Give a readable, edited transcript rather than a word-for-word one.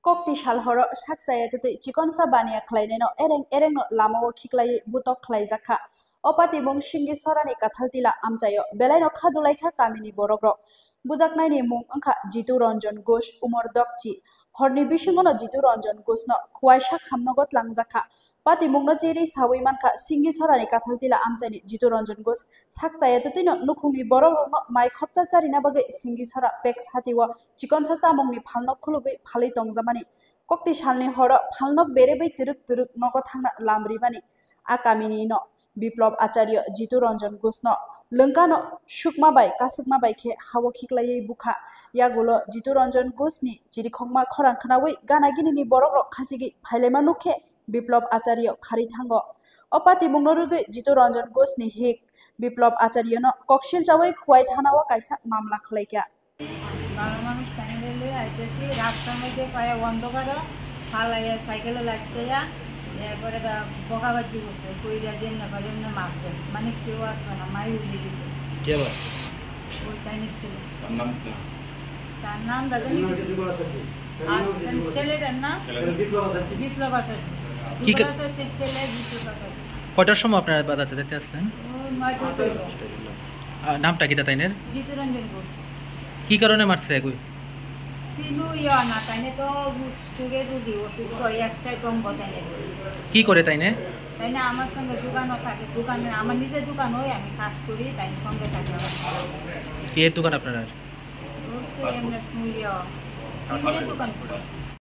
Kokti shalhoro saksaya tetui chikonsa bania khlaineno ereng lamao khiklai butok khlaijaka opati mung singi sorani kathaltila amchayo belaino khadulaikha kamini borokrok bujaknaini mung angkha Jitu Ranjan Ghosh Umar Dokchi horni bisingono Jitu Ranjan Ghoshno khwaisa khamnogot langjaka pati mungno chiri sawi mankha singi sorani kathaltila amchani Jitu Ranjan Ghosh saksaya tetuino nukhungni borokrokno mai khopcha charina bagai singi sora peks hatiwo chikonsa chamungni phalno khulugui phalai tongjamani kokti salni horo phalnok berebai turuk nogo thangna lamribani akamini no Biplab Acharya Jitu Ranjan Ghoshno lengkano sukma bai kasukma bai khe hawo khiklai bukha yagulo Jitu Ranjan Ghoshni chirikhongma khorang khnawi gana ginini borokrok khachigi phailema nukhe Biplab Acharya khari thango opati mungno rugui Jitu Ranjan Ghoshni hik Biplab Acharya no koksil chawai khwai thanao kaisa mamla khlaikya মানুষ সাইকেলে আইতেছি রাস্তার মধ্যে পায়ে অন্ধকার ফালাইয়া সাইকেলে লাগতে এরপরে বকাবাজি করছে কইরা দিয়ে না পারে এমনি মারছে মানে কেউ আসবে না মাই উঠে দিচ্ছে ওই চাইনিজ ছিল তার নাম দাদা ছেলেটার নাম বিপ্লব আচার্য ছেলে বিপ্লব আচার্য কটার সময় আপনারা বাজাতে দেখতে আসলেন? নামটা কি তাইনের? জিতু রঞ্জন ঘোষ। কি কারণে মারছে কই? তিনু ইয়া না তাইনে তো সুগে দুদি অফিস কই একসাই কম বতাইনে। কি করে তাইনে? তাইনে আমার সঙ্গে দোকানও থাকে দোকানে আমার নিজের দোকান হয় আমি কাজ করি তাইনে সঙ্গে থাকে আমার। কি এর দোকান আপনার? ওর তো এমনি ইয়া দোকান